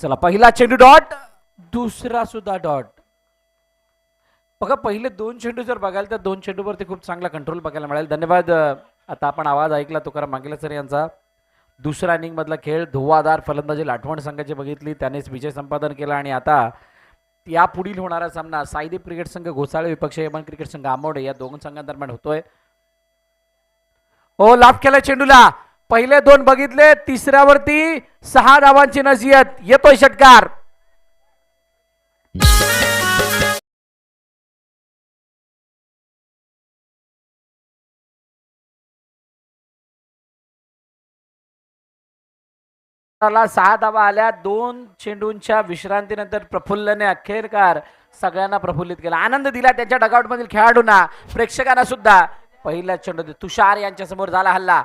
चला पहिला चेंडू डॉट, दुसरा सुद्धा डॉट. बघा पहिले दोन चेंडू जर बघाल तर दोन चेंडूवरती खूप चांगला कंट्रोल बघायला मिळेल. धन्यवाद. आता आपण आवाज ऐकला तुकाराम मांगेले सर यांचा. दुसऱ्या इनिंग मधला खेळ धुव्वाधार फलंदाजी लाठवण संघाची बघितली, त्यानेच विजय संपादन केला. आणि आता या पुढील होणारा सामना साईदीप क्रिकेट संघ घोसाळे विपक्ष यमन क्रिकेट संघ आंबवडे या दोन संघांदरम्यान होतोय. हो लाभ केला चेंडूला, पहिले दोन बघितले, तिसऱ्यावरती 6 धावांची नसीहत. येतोय षटकार. ला 6 धावा आल्या. 2 चेंडूंच्या विश्रांतीनंतर प्रफुल्लने अखेरकार सगळ्यांना प्रफुल्लित केला, आनंद दिला त्यांच्या डगआउट मधील खेळाडूंना, प्रेक्षकांना सुद्धा. पहिल्या चेंडू तुषार यांच्या समोर झाला हल्ला.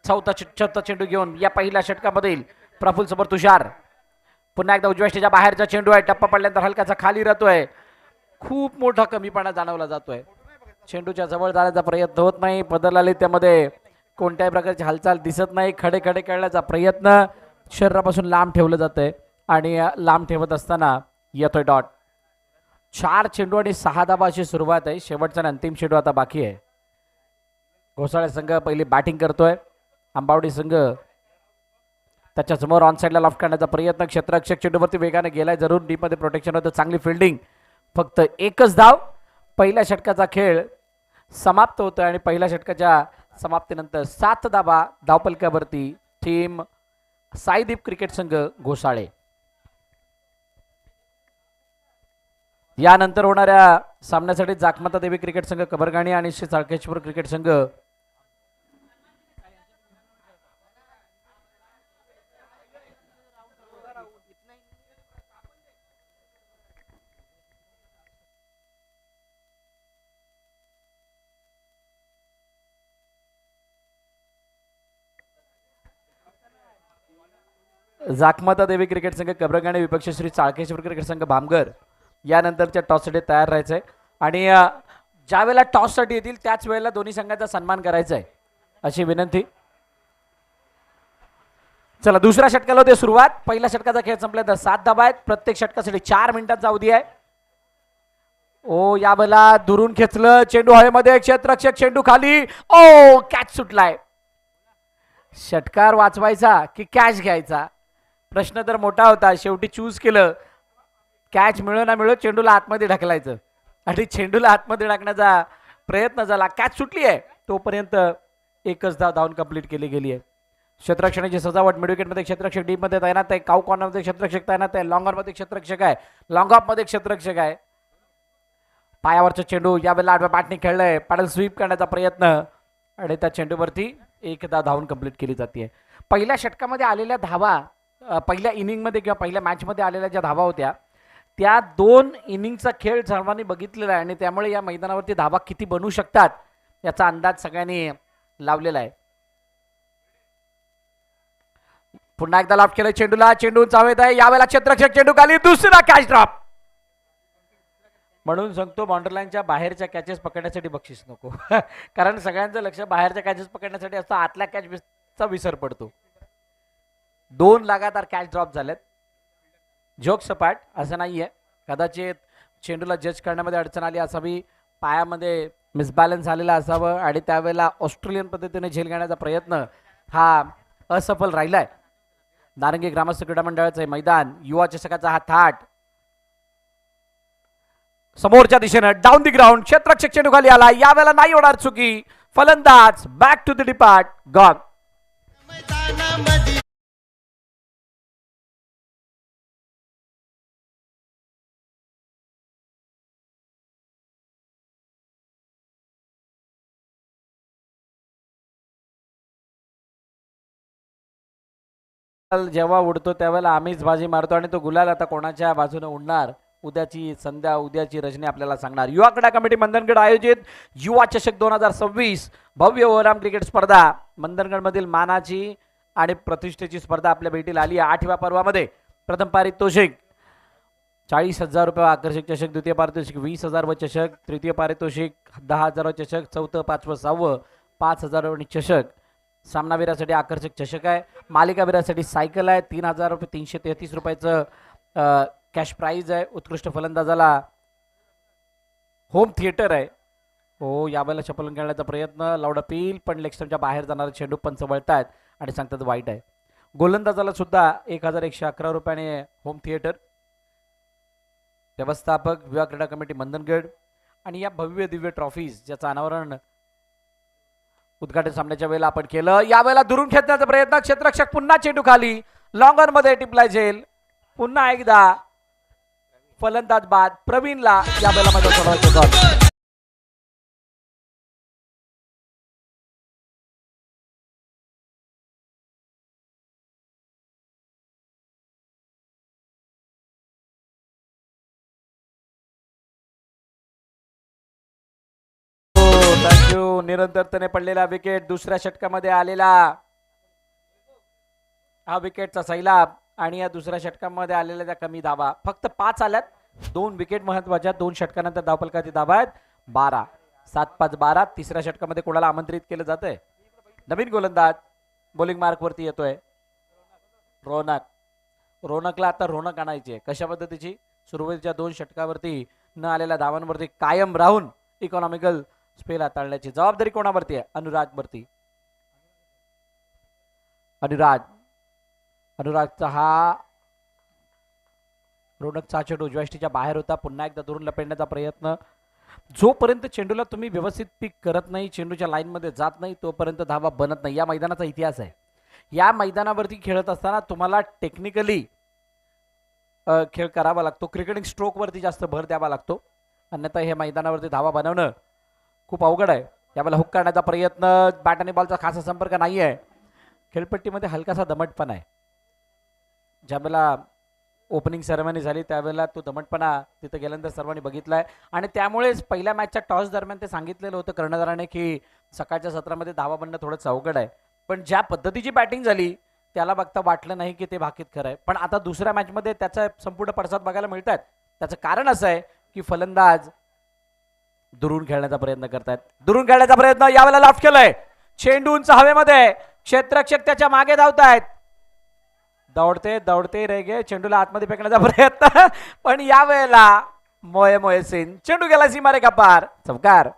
चौथा चेंडू घेऊन या पहिल्या षटकामधील प्रफुल्ल समोर तुषार. पुन्हा एकदा उजव्या स्टेजच्या बाहेरचा चेंडू आहे, टप्पा पडल्यानंतर हलकाचा खाली राहतोय. खूप मोठा कमीपणा जाणवला जातोय. चेंडूच्या जवळ जाण्याचा प्रयत्न होत नाही, पदरला त्यामध्ये कोणत्याही प्रकारची हालचाल दिसत नाही. खडे खडे खेळण्याचा प्रयत्न शरीरापासून लांब ठेवलं जातंय आणि लांब ठेवत असताना येतोय डॉट. 4 चेंडू आणि 6 धावा अशी सुरुवात आहे. शेवटचा आणि अंतिम चेंडू आता बाकी आहे. घोसाळे संघ पहिली बॅटिंग करतोय. आंबावडी संघ त्याच्या समोर ऑन साईडला लॉफ्ट करण्याचा प्रयत्न. क्षेत्ररक्षक चेंडूवरती वेगाने गेलाय, जरूर डीप मध्ये प्रोटेक्शन होतं, चांगली फिल्डिंग. फक्त एकच धाव. पहिल्या षटकाचा खेळ समाप्त होतोय आणि पहिल्या षटकाच्या समाप्तीनंतर 7 धावा धावपलकावरती टीम साईदीप क्रिकेट संघ घोसाळे. यानंतर होणाऱ्या सामन्यासाठी जाकमाता देवी क्रिकेट संघ कबरगाणी आणि श्री चाळकेश्वर क्रिकेट संघ जाकमाता देवी क्रिकेट संघ कबरगाणी विपक्ष श्री चाळकेश्वर क्रिकेट संघ भामगर यानंतरच्या टॉससाठी तयार राहायचं आहे. आणि ज्या वेळेला टॉससाठी येतील त्याच वेळेला दोन्ही संघाचा सन्मान करायचा आहे अशी विनंती. चला दुसऱ्या षटकाला होते सुरुवात. पहिल्या षटकाचा खेळ संपल्यानंतर 7 धावा आहेत. प्रत्येक षटकासाठी 4 मिनिटांचा अवधी आहे. ओ या वेळेला दुरून खेचलं, चेंडू हवेमध्ये, क्षेत्ररक्षक चेंडू खाली. ओ कॅच सुटलाय. षटकार वाचवायचा की कॅच घ्यायचा प्रश्न तर मोठा होता. शेवटी चूज केलं कॅच मिळो ना मिळो चेंडूला आतमध्ये ढकलायचं आणि चेंडूला आतमध्ये टाकण्याचा प्रयत्न झाला. कॅच सुटली आहे. तोपर्यंत एकच धावून कंप्लीट केली गेली आहे. क्षेत्ररक्षणाची सजावट मिड विकेटमध्ये क्षेत्ररक्षक डीप मध्ये तैनात आहे. काउ कॉर्नरमध्ये क्षेत्ररक्षक तैनात आहे. लॉंग ऑन मध्ये क्षेत्ररक्षक आहे. लॉंग ऑफ मध्ये क्षेत्ररक्षक आहे. पायावरचा चेंडू यावेळेला आडव्या बॅटने खेळलाय. पॅडल स्वीप करण्याचा प्रयत्न आणि त्या चेंडूवरती एक धावून कंप्लीट केली जाते. पहिल्या षटकामध्ये आलेल्या धावा, पहिल्या इनिंगमध्ये किंवा पहिल्या मॅचमध्ये आलेल्या ज्या धावा होत्या त्या 2 इनिंगचा खेळ सर्वांनी बघितलेला आहे आणि त्यामुळे या मैदानावरती धावा किती बनवू शकतात याचा अंदाज सगळ्यांनी लावलेला आहे. पुन्हा एकदा लाभ केलं चेंडूला, चेंडू चावेत आहे. यावेळेला क्षेत्ररक्षक चेंडू खाली, दुसरा कॅच ड्रॉप. म्हणून सांगतो बाउंड्रीलाईनच्या बाहेरच्या कॅचेस पकडण्यासाठी बक्षीस नको कारण सगळ्यांचं लक्ष बाहेरच्या कॅचेस पकडण्यासाठी असतं, आतल्या कॅचचा विसर पडतो. 2 लगातार कॅच ड्रॉप झालेत. जोक सपाट असं नाहीये, कदाचित चेंडूला जज करण्यामध्ये अडचण आली असावी, पायामध्ये मिसबॅलन्स झालेला असावं आणि त्यावेळेला ऑस्ट्रेलियन पद्धतीने झेल घेण्याचा प्रयत्न हा असफल राहिलाय. नारंगी ग्रामस्थ क्रीडा मंडळाचे मैदान, युवा चषकाचा हा थाट समोरच्या दिशेनं डाऊन दी ग्राउंड. क्षेत्ररक्षक चेंडू खाली आला. यावेळेला नाही होणार चुकी. फलंदाज back to the depart gone. जेव्हा उडतो त्यावेळेला आम्हीच बाजी मारतो आणि तो गुलाल आता कोणाच्या बाजूने उडणार उद्याची संध्या, उद्याची रजनी आपल्याला सांगणार. युवा क्रीडा कमिटी मंदनगड आयोजित युवा चषक 2026 भव्य ओव्हरआर्म क्रिकेट स्पर्धा मंदनगड मधील मानाची आणि प्रतिष्ठेची स्पर्धा आपल्या भेटीला आली आहे. 8व्या पर्वामध्ये प्रथम पारितोषिक 40,000 रुपये आकर्षक चषक, द्वितीय पारितोषिक 20,000 व चषक, तृतीय पारितोषिक 10,000 चषक, चौथं 5वं 6वं 5,000 चषक, सामनावीरासाठी आकर्षक चषक आहे, मालिकावीरासाठी सायकल आहे, 3,000 रुपये, 333 रुपयाचं कॅश प्राईज आहे. उत्कृष्ट फलंदाजाला होम थिएटर आहे. हो, यावेळेला चपलून खेळण्याचा प्रयत्न, लाऊड अपील, पण लेगस्टमच्या बाहेर जाणारे चेंडू पंच वळतायत आणि सांगतात वाईट आहे. गोलंदाजाला सुद्धा 1,111 रुपयाने होम थिएटर. व्यवस्थापक विवाह क्रीडा कमिटी मंदनगड आणि या भव्य दिव्य ट्रॉफीज ज्याचं अनावरण उद्घाटन सामन्याच्या वेळेला आपण केलं. यावेळेला दुरून खेचण्याचा प्रयत्न, क्षेत्ररक्षक पुन्हा चेंडू खाली, लॉंगर मध्ये टिपलाय झेल. पुन्हा एकदा फलंदाज बाद. प्रवीणला यावेळेला मध्ये सोडवायचं होतं. थँक्यू. निरंतरतेने पडलेला विकेट, दुसऱ्या षटकामध्ये आलेला हा विकेटचा सैलाब आणि या दुसऱ्या षटकामध्ये आलेल्या त्या कमी धावा. फक्त 5 आल्यात. 2 विकेट महत्वाच्या. 2 षटकानंतर धावफलकाची धावा आहेत 12. 7-5-12. तिसऱ्या षटकामध्ये कोणाला आमंत्रित केलं जातंय? नवीन गोलंदाज बॉलिंग मार्क वरती येतोय रोनक. रोनकला आता रोनक आणायची आहे. कशा पद्धतीची? सुरुवातीच्या 2 षटकावरती न आलेल्या धावांवरती कायम राहून इकॉनॉमिकल स्पेल हाताळण्याची जबाबदारी कोणावरती आहे? अनुराग वरती. अनुरागचा हा रोनकचा चेंडू उजव्या यष्टीच्या बाहेर होता. पुन्हा एकदा दुरून लपेटण्याचा प्रयत्न. जोपर्यंत चेंडूला तुम्ही व्यवस्थित पिक करत नाही, चेंडूच्या लाईन मध्ये जात नाही, तोपर्यंत धावा बनत नाही. या मैदानाचा इतिहास आहे. या मैदानावरती खेळत असताना तुम्हाला टेक्निकली खेळ करावा लागतो. क्रिकेटिंग स्ट्रोक वरती जास्त भर द्यावा लागतो, अन्यथा हे मैदानावरती धावा बनवणं खूप अवघड आहे. यावेळेला हुक करण्याचा प्रयत्न, बॅट आणि बॉलचा खासा संपर्क नाही आहे. खेळपट्टीमध्ये हलकासा दमटपणा आहे. ज्यावेळेला ओपनिंग सेरेमनी झाली त्यावेळेला तो दमटपणा तिथे गेल्यानंतर सर्वांनी बघितलाय आणि त्यामुळेच पहिल्या मॅचच्या टॉस दरम्यान ते सांगितलेलं होतं कर्णधाराने की सकाळच्या सत्रामध्ये धावा बनणं थोडंसं अवघड आहे. पण ज्या पद्धतीची बॅटिंग झाली त्याला बघता वाटलं नाही की ते भाकीत खरं आहे. पण आता दुसऱ्या मॅचमध्ये त्याचा संपूर्ण पडसाद बघायला मिळतात. त्याचं कारण असं आहे की फलंदाज दुरून खेळण्याचा प्रयत्न करतात. दुरून खेळण्याचा प्रयत्न यावेळेला लाफ्ट केलाय. चेंडू उंच हवेमध्ये, क्षेत्ररक्षक त्याच्या मागे धावतायत. दौडते रेगे चेंडूला आतमध्ये फेकण्याचा प्रयत्न, पण यावेळेला मोहसिन चेंडू गेला सीमारेखा पार. चौकार.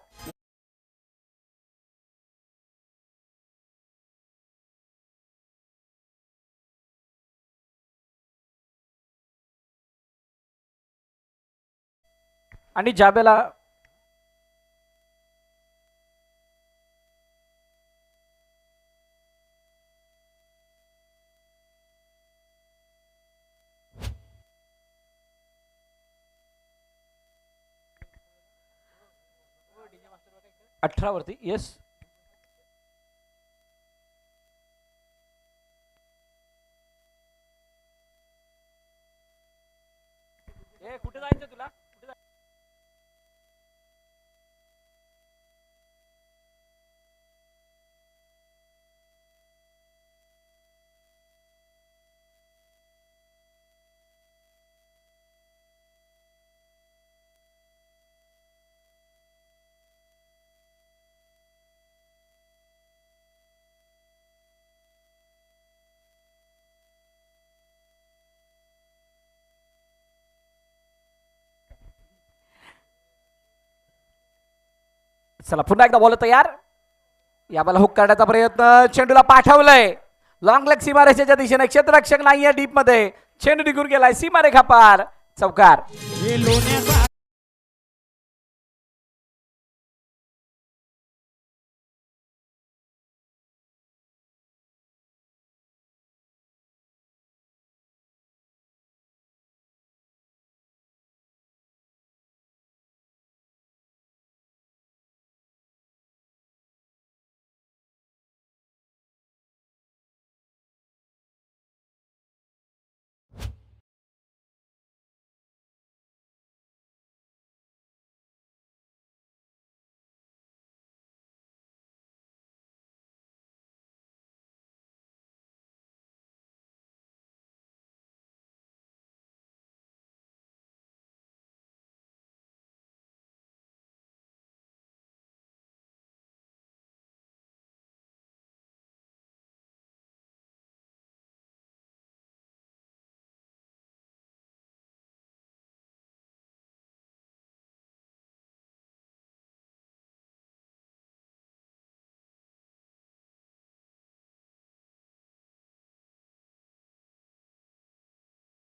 आणि ज्यावेळेला 18 वरती येस कुठे जायचं तुला? चला पुन्हा एकदा बॉल तयार. याला हुक करण्याचा प्रयत्न, चेंडूला पाठवलंय लॉंग लेग सीमारेषेच्या दिशेने. क्षेत्ररक्षक नाहीये डीप मध्ये, चेंडू निघून गेलाय सीमारेखा पार. चौकार.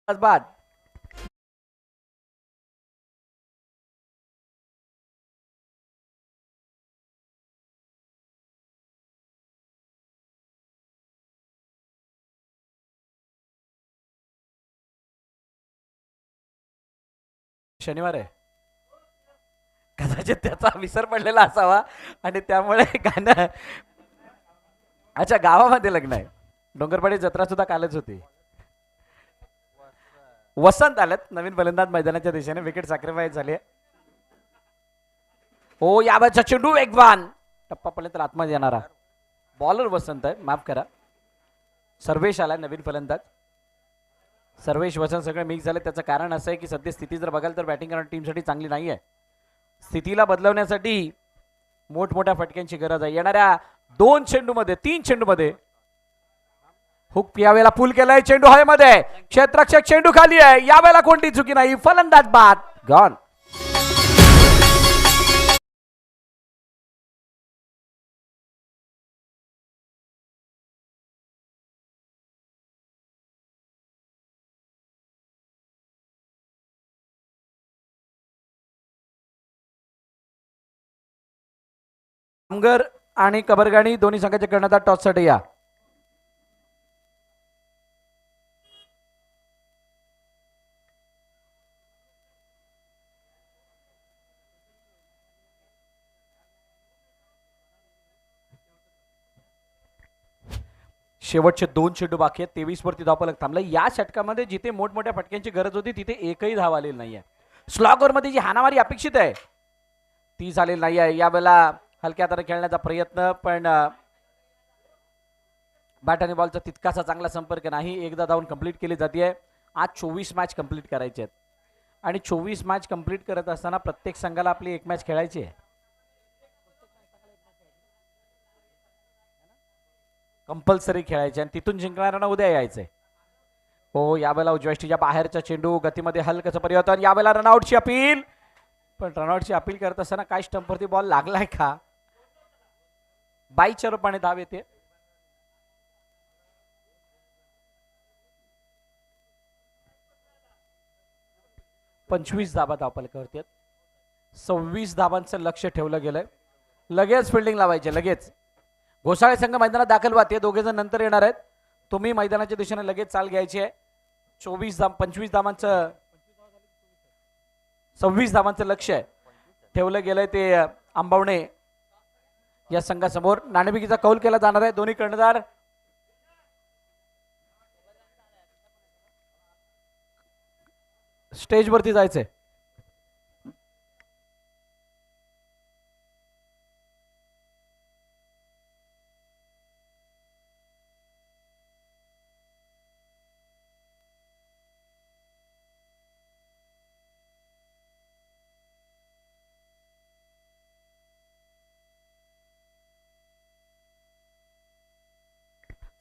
बाद. शनिवार आहे, कदाचित त्याचा विसर पडलेला असावा आणि त्यामुळे गाणं. अच्छा, गावामध्ये लग्न आहे. डोंगरपाडी जत्रा सुद्धा कालच होती. वसंत आलेत नवीन फलंदाज मैदानाच्या दिशेने. विकेट सॅक्रिफाईस झाली. हो, याबाचा चेंडू वेगवान, टप्पा पडले तर आतमध्ये येणारा. बॉलर वसंत आहे, माफ करा. सर्वेश आलाय नवीन फलंदाज. सर्वेश वसंत सगळे मिक्स झाले. त्याचं कारण असं आहे की सध्या स्थिती जर बघाल तर बॅटिंग करणाऱ्या टीमसाठी चांगली नाही आहे. स्थितीला बदलवण्यासाठी मोठमोठ्या फटक्यांची गरज आहे. येणाऱ्या 2 चेंडूमध्ये 3 चेंडूमध्ये हुक यावेळेला पूल केलाय. चेंडू हवेमध्ये, क्षेत्ररक्षक चेंडू खाली आहे. यावेळेला कोणती चुकी नाही. फलंदाज बाद, गॉन. कामगर आणि कबरगाणी दोन्ही संघाच्या कर्णधार टॉससाठी या. शेवटचे 2 चेंडू बाकी आहेत. 23 वरती धावफलक थांबला. या षटकामध्ये जिथे मोठमोठ्या फटक्यांची गरज होती तिथे एकही धाव आलेली नाहीये. स्लॉगर मध्ये जी हाणामारी अपेक्षित आहे ती झालेली नाही आहे. यावेळेला हलक्या हाताने खेळण्याचा प्रयत्न, पण बॅट आणि बॉलचा तितकासा चांगला संपर्क नाही. एकदा धावून कंप्लीट केली जाते. आज 24 मॅच कंप्लीट करायचे आहेत आणि 24 मॅच कंप्लीट करत असताना प्रत्येक संघाला आपली एक मॅच खेळायची आहे. कंपल्सरी खेळायचे आणि तिथून जिंकणाऱ्यांना उद्या यायचंय. हो, यावेळेला उजव्या स्टीच्या बाहेरचा चेंडू, गतीमध्ये हलकचं परिवर्तन. यावेळेला रनआउटची अपील, पण रनआउटची अपील करत असताना काय स्टंपवरती बॉल लागलाय का? बाईच्या रूपाने धाव येते. 25 धाबा धावफलकावरती आहेत. 26 धाबांचं लक्ष ठेवलं गेलंय. लगेच फिल्डिंग लावायचे, लगेच. घोसाळे संघ मैदानात दाखल व्हा. ते दोघे जण नंतर येणार आहेत. तुम्ही मैदानाच्या दिशेने लगेच चाल घ्यायची आहे. 25 धाबांचं 26 धाबांचं लक्ष आहे ठेवलं गेलंय. ते आंबवणे या संघासमोर नाणेफेकीचा कौल केला जाणार आहे. दोन्ही कर्णधार स्टेजवरती जायचंय.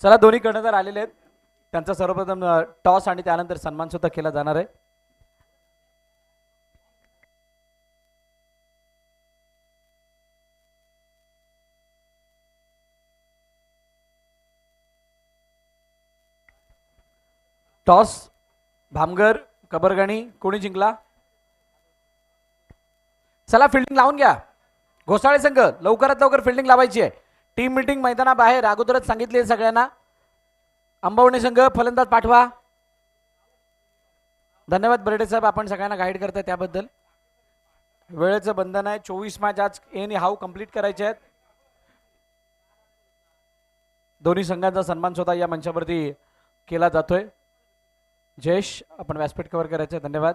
चला, दोन्ही कर्णधार आलेले आहेत. त्यांचा सर्वप्रथम टॉस आणि त्यानंतर सन्मान सुद्धा केला जाणार आहे. टॉस भामगर कबरगाणी, कोणी जिंकला? चला, फिल्डिंग लावून घ्या. घोसाळे संघ लवकरात लवकर फिल्डिंग लावायची आहे. टीम मीटिंग मैदानाबाहेर अगोदरच सांगितले सगळ्यांना. अंबवणे संघ फलंदाज पाठवा. धन्यवाद बर्डे साहेब, आपण सगळ्यांना गाईड करताय त्याबद्दल. वेळेचं बंधन आहे. 24 मॅच आज एनी हाऊ कंप्लीट करायचे आहेत. दोन्ही संघांचा सन्मान स्वतः या मंचावरती केला जातोय. जयेश, आपण व्यासपीठ कव्हर करायचं. धन्यवाद.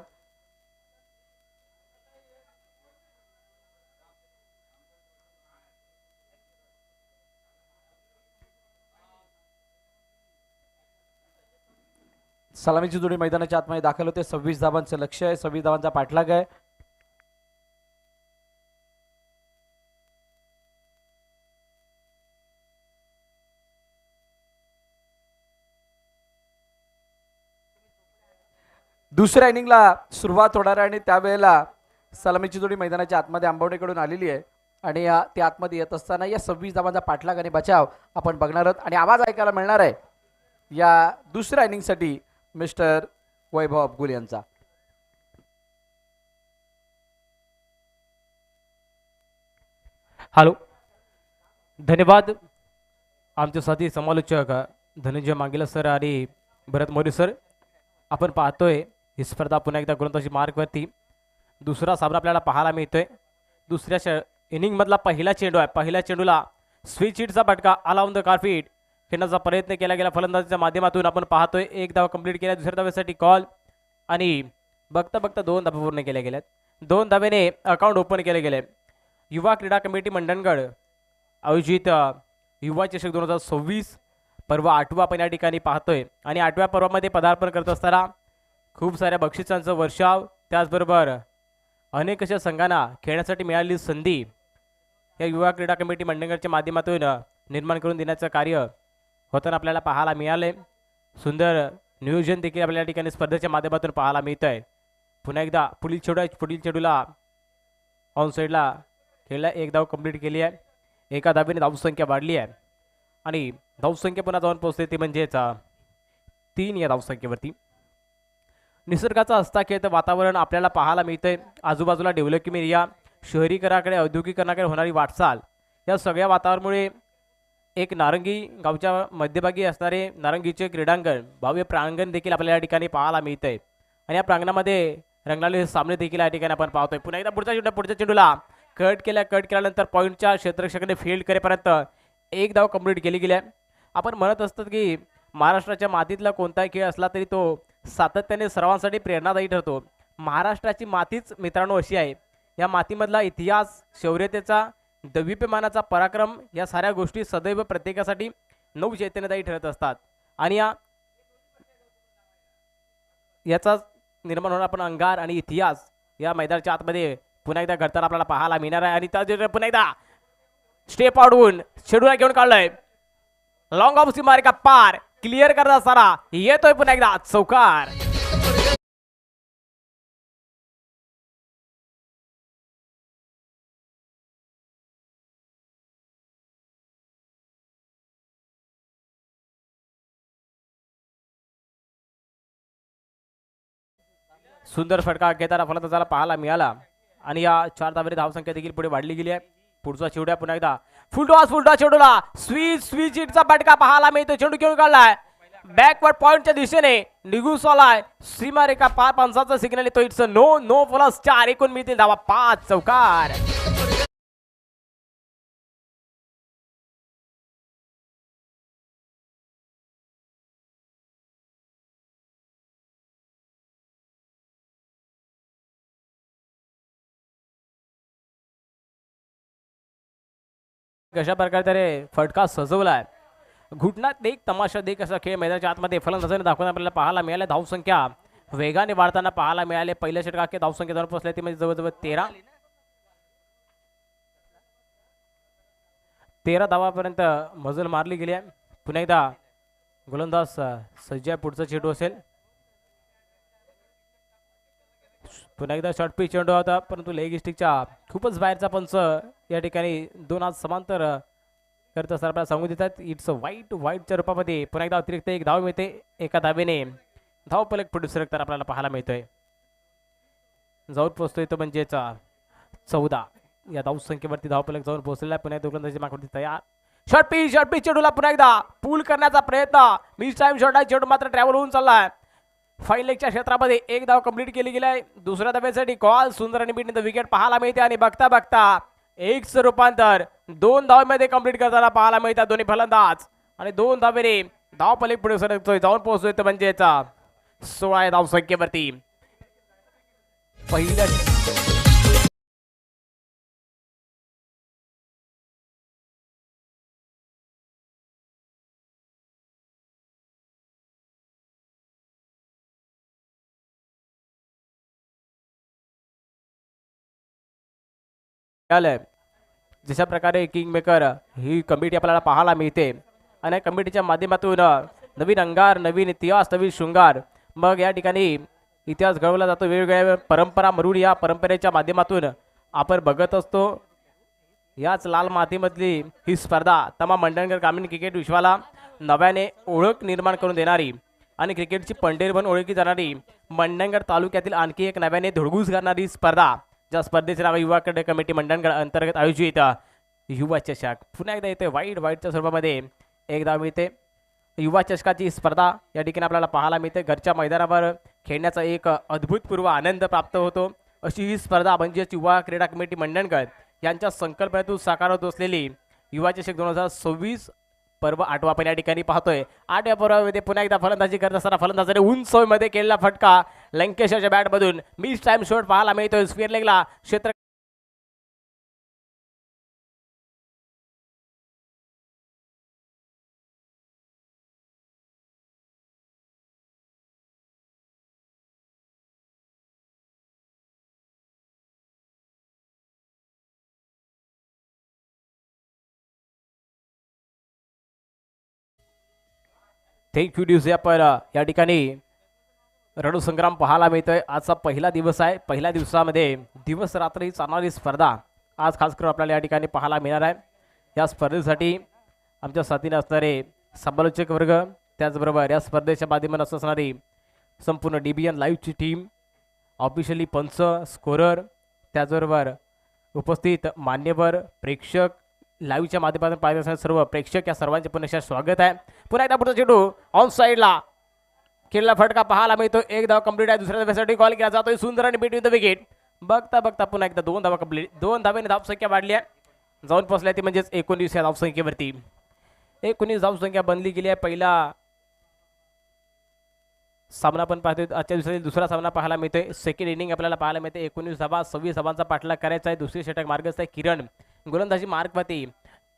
सलामीची जोडी मैदानाच्या आतमध्ये दाखल होते. 26 धावांचं लक्ष आहे. 26 धावांचा पाठलाग आहे. दुसऱ्या इनिंगला सुरुवात होणार आहे आणि त्यावेळेला सलामीची जोडी मैदानाच्या आतमध्ये आंबवणेकडून आलेली आहे आणि त्या आतमध्ये येत असताना या 26 धावांचा पाठलाग आणि बचाव आपण बघणार आहोत आणि आवाज ऐकायला मिळणार आहे या दुसऱ्या इनिंगसाठी मिस्टर वैभव अब्गुल यांचा. हॅलो, धन्यवाद आमचे साथी समालोचक धनंजय मांगेला सर आणि भरत मोरे सर. आपण पाहतोय ही स्पर्धा पुन्हा एकदा गोलंदाजी मार्गवरती. दुसरा सामना आपल्याला पाहायला मिळतोय. दुसऱ्या इनिंगमधला पहिला चेंडू आहे. पहिल्या चेंडूला स्विच हिटचा फटका आला ऑन द कार्फीट. खेळण्याचा प्रयत्न केला गेला फलंदाजीच्या माध्यमातून. आपण पाहतोय एक धाव कंप्लीट केला. दुसऱ्या धावेसाठी कॉल आणि बघता बघता 2 धावा पूर्ण केल्या गेल्यात. 2 धावेने अकाउंट ओपन केले गेले. युवा क्रीडा कमिटी मंडणगड आयोजित युवा चषक 2026 पर्व 8वा आपण या ठिकाणी पाहतोय. आणि 8व्या पर्वामध्ये पदार्पण करत असताना खूप साऱ्या बक्षिसांचं वर्षाव, त्याचबरोबर अनेक अशा संघांना खेळण्यासाठी मिळालेली संधी या युवा क्रीडा कमिटी मंडणगडच्या माध्यमातून निर्माण करून देण्याचं कार्य होताना आपल्याला पाहायला मिळाले. सुंदर नियोजन देखील आपल्या ठिकाणी स्पर्धेच्या माध्यमातून पाहायला मिळत आहे. पुन्हा एकदा पुढील चेडूला ऑन साईडला खेळला. एक धाव कंप्लीट केली आहे. एका धावेने धावसंख्या वाढली आहे आणि धावसंख्या पुन्हा जाऊन पोहोचते ती म्हणजेच 3 या धावसंख्येवरती. निसर्गाचा हस्तक्षेप वातावरण आपल्याला पाहायला मिळतंय. आजूबाजूला डेव्हलपिंग एरिया, शहरीकरणाकडे औद्योगिकरणाकडे होणारी वाटचाल, या सगळ्या वातावरणामुळे एक नारंगी गावच्या मध्यभागी असणारे नारंगीचे क्रीडांगण, भव्य प्रांगण देखील आपल्याला या ठिकाणी पाहायला मिळतंय. आणि या प्रांगणामध्ये रंगलेले सामने देखील या ठिकाणी आपण पाहतोय. पुन्हा एकदा पुढच्या चेंडूला कट केल्यानंतर पॉईंटच्या क्षेत्ररक्षकाने फील्ड करेपर्यंत एक धाव कंप्लीट केली गेली. आपण म्हणत असतात की महाराष्ट्राच्या मातीतला कोणताही खेळ असला तरी तो सातत्याने सर्वांसाठी प्रेरणादायी ठरतो. महाराष्ट्राची मातीच मित्रांनो अशी आहे. या मातीमधला इतिहास, शौर्यतेचा, दैविप्यमानाचा पराक्रम, या साऱ्या गोष्टी सदैव प्रत्येकासाठी नवचैतन्यदायी ठरत असतात. आणि याचा निर्माण होणार आपण अंगार आणि इतिहास या मैदानाच्या आतमध्ये पुन्हा एकदा घडताना आपल्याला पाहायला मिळणार आहे. आणि त्या पुन्हा एकदा स्टेप आउटहून शेड्यूल घेऊन काढलंय. लॉंग ऑफ सीमारेखा पार क्लिअर करत असताना येतोय पुन्हा एकदा चौकार. सुंदर फटका घेताना फलंदाजाला पाहायला मिळाला. आणि या 4 धावेची धावसंख्या देखील पुढे वाढली गेली आहे. पुढचा चेंडू पुन्हा एकदा फुलटॉस चेंडूला स्विच हिटचा फटका पाहायला मिळतो. चेंडू घेऊन काढलाय बॅकवर्ड पॉइंटच्या दिशेने निघून आलाय. सीमारेखा पार, पंचाचा सिग्नल येतो. It's no plus 4. एकूण मिळतील धावा 5. चौकार. कशा प्रकारे फटका सजवलाय. घुटण्यात एक तमाशा देख असा खेळ मैदानाच्या आतमध्ये फलंदाजाने दाखवून आपल्याला पाहायला मिळाले. धावसंख्या वेगाने वाढताना पाहायला मिळाले. पहिल्या षटकात धावसंख्या जाऊन पोहोचल्या ती म्हणजे जवळजवळ 13 धावापर्यंत मजल मारली गेली आहे. पुन्हा एकदा गोलंदाज सज्ज आहे. पुढचा चेंडू असेल. पुन्हा एकदा शॉर्ट पिच चेंडू होता परंतु लेग स्टिकच्या खूपच बाहेरचा पंच या ठिकाणी 2 हात समांतर करत असताना आपल्याला सांगू देतात. इट्स वाईटच्या रूपामध्ये पुन्हा एकदा अतिरिक्त एक धाव मिळते. एका धावेने धावफलक पुढे सरकताना आपल्याला पाहायला मिळतोय. जाऊन पोहोचतोय तो म्हणजेच 14 या धावसंख्येवरती धावफलक जाऊन पोहोचलेला आहे. पुन्हा गोलंदाजी मागवरती तयार. शॉर्ट पिच चेंडूला पुन्हा एकदा पूल करण्याचा प्रयत्न. मिस टाइम शॉट आहे. चेंडू मात्र ट्रॅव्हल होऊन चाललाय. फाईन लेगच्या क्षेत्रामध्ये एक धाव कंप्लीट केली गेली आहे. दुसऱ्या धावेसाठी कॉल. सुंदर आणि बीट विकेट पाहायला मिळते. आणि बघता बघता एकचं रूपांतर 2 धावेमध्ये कंप्लीट करताना पाहायला मिळतात दोन्ही फलंदाज. आणि 2 धावेने धावफलक पुढे सरकतोय. जाऊन पोहोचतोय म्हणजेच 16 या धावसंख्येवरती. पहिल्या जशा प्रकारे किंग मेकर ही कमिटी आपल्याला पाहायला मिळते. आणि कमिटीच्या माध्यमातून नवीन अंगार, नवीन इतिहास, नवीन शृंगार, मग या ठिकाणी इतिहास घडवला जातो. वेगवेगळ्या परंपरा मरून या परंपरेच्या माध्यमातून आपण बघत असतो. याच लाल मातीमधली ही स्पर्धा तमाम मंडणगड ग्रामीण क्रिकेट विश्वाला नव्याने ओळख निर्माण करून देणारी आणि क्रिकेटची पंढरी म्हणून ओळखली जाणारी मंडणगड तालुक्यातील आणखी एक नव्याने धुडगूस करणारी स्पर्धा, ज्या स्पर्धेचे नाव युवा क्रीडा कमिटी मंडणगड अंतर्गत आयोजित युवा चषक. पुन्हा एकदा येते व्हाईटच्या स्वरूपामध्ये एकदा मिळते युवा चषकाची स्पर्धा या ठिकाणी आपल्याला पाहायला मिळते. घरच्या मैदानावर खेळण्याचा एक अद्भुतपूर्व आनंद प्राप्त होतो. अशी ही स्पर्धा म्हणजेच युवा क्रीडा कमिटी मंडणगड यांच्या संकल्पनेतून साकार होत असलेली युवा चषक 2026 पर्व 8वा आपण या ठिकाणी पाहतोय. 8व्या पर्वामध्ये पुन्हा एकदा फलंदाजी करत असताना फलंदाजाने उंच मध्ये केलेला फटका लंकेशच्या बॅटमधून मिस टाइम शॉट पाहायला मिळतोय. स्क्वेअर लेगला क्षेत्र थँक्यू ड्यूज आपण या ठिकाणी रणसंग्राम पाहायला मिळतोय. आजचा पहिला दिवस आहे. पहिल्या दिवसामध्ये दिवस रात्री चालणारी स्पर्धा आज खास करून आपल्याला या ठिकाणी पाहायला मिळणार आहे. या स्पर्धेसाठी आमच्या साथीने असणारे समालोचक वर्ग, त्याचबरोबर या स्पर्धेच्या माध्यमातून असणारी संपूर्ण DBN लाईव्हची टीम, ऑफिशियली पंच, स्कोरर, त्याचबरोबर उपस्थित मान्यवर प्रेक्षक, लाईव्हच्या माध्यमातून पाहिजे असणारे सर्व प्रेक्षक, या सर्वांचे पुन्हा स्वागत आहे. पुन्हा एकदा पुढचा चेंडू ऑन साईडला खेळला फटका पाहायला मिळतो. एक धाव कंप्लीट आहे. दुसऱ्या धावेसाठी कॉल केला जातोय. सुंदर आणि बीट विथ द विकेट. बघता बघता पुन्हा एकदा 2 धावा कंप्लीट. 2 धावेने धावसंख्या वाढली आहे, जाऊन पोहोचल्या ती म्हणजेच 19 या धावसंख्येवरती. 19 धावसंख्या बनली गेली आहे. पहिला सामना पण पाहतोय. आजच्या दिवसातील दुसरा सामना पाहायला मिळतोय. सेकंड इनिंग आपल्याला पाहायला मिळते. 19 धावा 26 धावांचा पाठलाग करायचा आहे. दुसरी षटक मार्गस्थ आहे किरण. गोलंदाजी मार्गवरती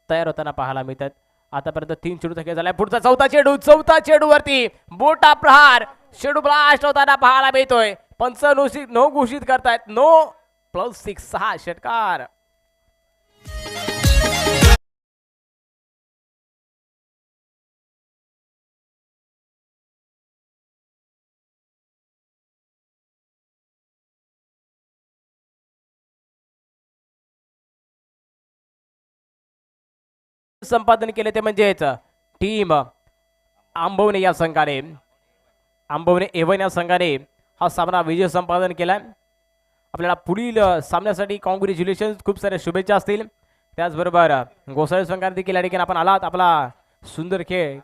तयार होताना पाहायला मिळतात. आतापर्यंत 3 चेंडूचा खेळ झालाय. पुढचा चौथा चेंडूवरती बोटा प्रहार, चेंडू ब्लास्ट होताना पाहायला मिळतोय. पंच नो घोषित करतायत. नो +6 6 षटकार. संपादन केले ते म्हणजेच टीम आंबवणे या संघाने, आंबवणे A1 या संघाने हा सामना विजय संपादन केलाय. आपल्याला पुढील सामन्यासाठी कॉंग्रॅच्युलेशन, खूप साऱ्या शुभेच्छा असतील. त्याचबरोबर गोसाळे संघाने देखील या ठिकाणी आपण आलात, आपला सुंदर खेळ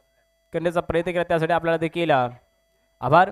करण्याचा प्रयत्न केला, त्यासाठी आपल्याला देखील आभार.